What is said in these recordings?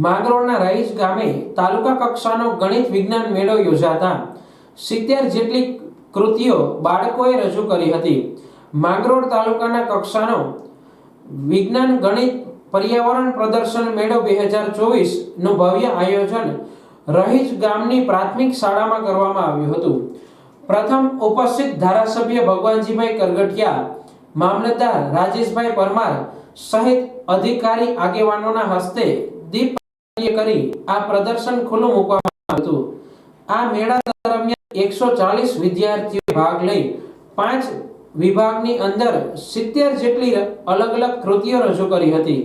માંગરોળના રહીશ ગામે તાલુકા કક્ષાનો ગણિત વિજ્ઞાન મેળો યોજાતા 70 જેટલી કૃતિઓ બાળકોએ રજૂ કરી હતી। માંગરોળ તાલુકાના કક્ષાનો વિજ્ઞાન ગણિત પર્યાવરણ પ્રદર્શન મેળો 2024 નું ભવ્ય આયોજન રહીશ ગામની પ્રાથમિક શાળામાં કરવામાં આવ્યું હતું। પ્રથમ ઉપસ્થિત ધારાસભ્ય ભગવાનજીભાઈ કરગઠિયા, મામલતદાર રાજેશભાઈ પરમાર સહિત અધિકારી આગેવાનોના હસ્તે દીપ કરી આ પ્રદર્શન ખુલ્લું મૂકવામાં આવ્યું હતું। આ મેળા દરમિયાન 140 વિદ્યાર્થીઓએ ભાગ લઈ 5 વિભાગની અંદર 70 જેટલી અલગ અલગ કૃતિઓ રજૂ કરી હતી।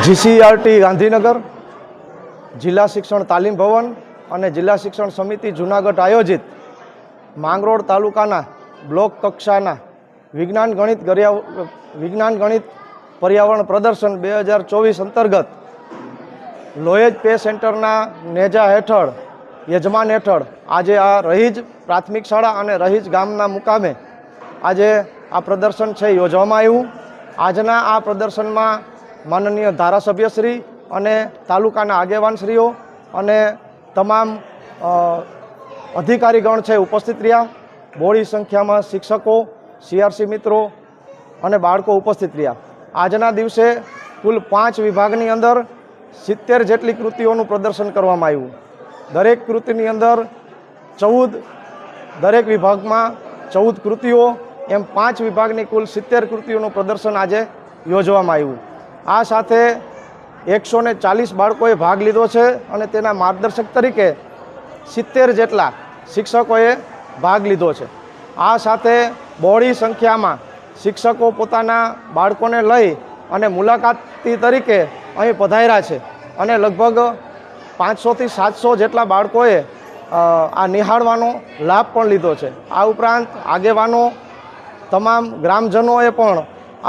જીસીઆરટી ગાંધીનગર, જિલ્લા શિક્ષણ તાલીમ ભવન અને જિલ્લા શિક્ષણ સમિતિ જૂનાગઢ આયોજિત માંગરોળ તાલુકાના બ્લોક કક્ષાના વિજ્ઞાન ગણિત પર્યાવરણ પ્રદર્શન 2024 અંતર્ગત લોયેજ પે સેન્ટરના નેજા હેઠળ યજમાન હેઠળ આજે આ રહીજ પ્રાથમિક શાળા અને રહીજ ગામના મુકામે આજે આ પ્રદર્શન છે યોજવામાં આવ્યું। આજના આ પ્રદર્શનમાં માનનીય ધારાસભ્યશ્રી અને તાલુકાના આગેવાનશ્રીઓ અને તમામ અધિકારીગણ છે ઉપસ્થિત રહ્યા। બહોળી સંખ્યામાં શિક્ષકો, સીઆરસી મિત્રો અને બાળકો ઉપસ્થિત રહ્યા। આજના દિવસે કુલ 5 વિભાગની અંદર 70 જેટલી કૃતિઓનું પ્રદર્શન કરવામાં આવ્યું। દરેક કૃતિની અંદર 14, દરેક વિભાગમાં 14 કૃતિઓ, એમ 5 વિભાગની કુલ 70 કૃતિઓનું પ્રદર્શન આજે યોજવામાં આવ્યું। આ સાથે 140 બાળકોએ ભાગ લીધો છે અને તેના માર્ગદર્શક તરીકે 70 જેટલા શિક્ષકોએ ભાગ લીધો છે। આ સાથે બહોળી સંખ્યામાં શિક્ષકો પોતાના બાળકોને લઈ અને મુલાકાતી તરીકે અહીં પધાર્યા છે અને લગભગ 500 થી 700 જેટલા બાળકોએ આ નિહાળવાનો લાભ પણ લીધો છે। આ ઉપરાંત આગેવાનો, તમામ ગ્રામજનોએ પણ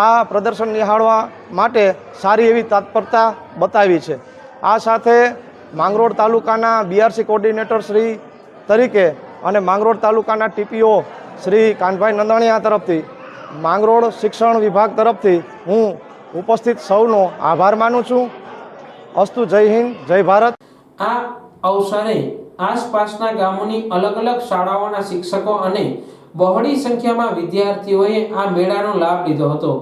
આ પ્રદર્શન નિહાળવા માટે સારી એવી તત્પરતા બતાવી છે। આ સાથે માંગરોળ તાલુકાના બીઆરસી કોઓર્ડિનેટર શ્રી તરીકે અને માંગરોળ તાલુકાના ટીપીઓ શ્રી કાનભાઈ નંદાણીયા તરફથી માંગરોળ શિક્ષણ વિભાગ તરફથી હું ઉપસ્થિત સૌનો આભાર માનું છું। અસ્તુ, જય હિન્દ, જય ભારત। આ અવસરે આસપાસના ગામોની અલગ અલગ શાળાઓના શિક્ષકો અને બહોળી સંખ્યામાં વિદ્યાર્થીઓએ આ મેળાનો લાભ લીધો હતો।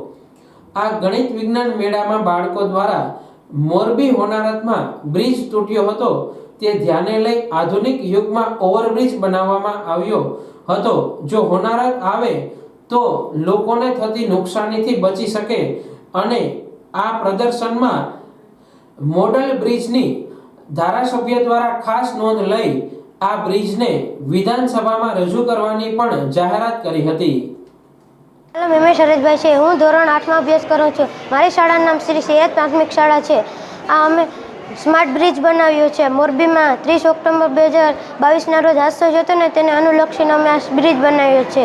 આ ગણિત વિજ્ઞાન મેળામાં બાળકો દ્વારા મોરબી હોનારતમાં બ્રિજ તૂટ્યો હતો તે ધ્યાને લઈ આધુનિક યુગમાં ઓવરબ્રિજ બનાવવામાં આવ્યો હતો। જો હોનારત આવે તો લોકોને થતી નુકસાનીથી બચી શકે અને આ પ્રદર્શનમાં મોડલ બ્રિજની ધારાસભ્ય દ્વારા ખાસ નોંધ લઈ આ બ્રિજને વિધાનસભામાં રજૂ કરવાની પણ જાહેરાત કરી હતી। હેલો, મેમેશ હરેશભાઈ છે। હું ધોરણ 8માં અભ્યાસ કરું છું। મારી શાળાનું નામ શ્રી સૈયદ પ્રાથમિક શાળા છે। આ અમે સ્માર્ટ બ્રિજ બનાવ્યો છે। મોરબીમાં 30 ઓક્ટોબર 2022ના રોજ હાદસો થયો ને તેને અનુલક્ષીને અમે આ બ્રિજ બનાવ્યો છે।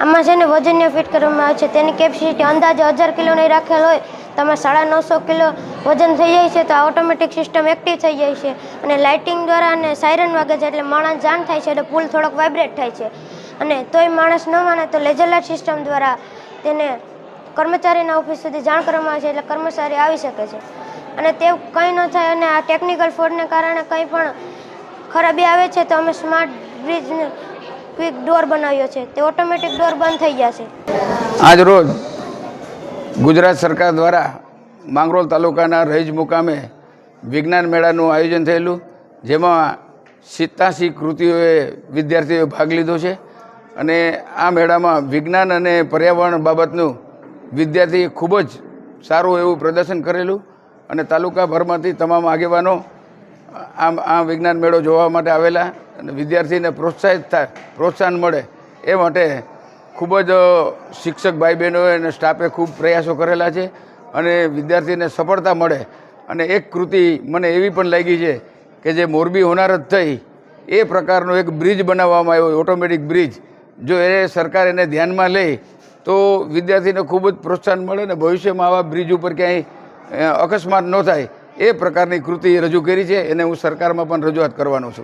આમાં છે ને વજનીય ફિટ કરવામાં આવે છે। તેની કેપેસિટી અંદાજે 1000 કિલોની રાખેલ હોય તો આમાં 950 કિલો વજન થઈ જાય છે। તો આ ઓટોમેટિક સિસ્ટમ એક્ટિવ થઈ જાય છે અને લાઇટિંગ દ્વારા અને સાયરન વાગે છે એટલે માણસ જાણ થાય છે એટલે પુલ થોડોક વાઇબ્રેટ થાય છે અને તોય માણસ ન માને તો લેઝર લાઇટ સિસ્ટમ દ્વારા તેને કર્મચારીના ઓફિસ સુધી જાણ કરવામાં આવે છે એટલે કર્મચારી આવી શકે છે અને તે કંઈ ન થાય અને આ ટેકનિકલ ફોલ્ટને કારણે કંઈ પણ ખરાબી આવે છે તો અમે સ્માર્ટ બ્રિજને ક્વિક ડોર બનાવ્યો છે। તે ઓટોમેટિક ડોર બંધ થઈ જશે। આજ રોજ ગુજરાત સરકાર દ્વારા માંગરોળ તાલુકાના રહીજ મુકામે વિજ્ઞાન મેળાનું આયોજન થયેલું, જેમાં 87 કૃતિઓએ વિદ્યાર્થીઓએ ભાગ લીધો છે અને આ મેળામાં વિજ્ઞાન અને પર્યાવરણ બાબતનું વિદ્યાર્થીએ ખૂબ જ સારું એવું પ્રદર્શન કરેલું અને તાલુકાભરમાંથી તમામ આગેવાનો આ વિજ્ઞાન મેળો જોવા માટે આવેલા અને વિદ્યાર્થીને પ્રોત્સાહન મળે એ માટે ખૂબ જ શિક્ષક ભાઈ બહેનોએ અને સ્ટાફે ખૂબ પ્રયાસો કરેલા છે અને વિદ્યાર્થીને સફળતા મળે। અને એક કૃતિ મને એવી પણ લાગી છે કે જે મોરબી હોનારત થઈ એ પ્રકારનો એક બ્રિજ બનાવવામાં આવ્યો, ઓટોમેટિક બ્રિજ। જો એ સરકાર એને ધ્યાનમાં લે તો વિદ્યાર્થીને ખૂબ જ પ્રોત્સાહન મળે ને ભવિષ્યમાં આવા બ્રિજ ઉપર ક્યાંય અકસ્માત ન થાય એ પ્રકારની કૃતિ રજૂ કરી છે। એને હું સરકારમાં પણ રજૂઆત કરવાનો છું।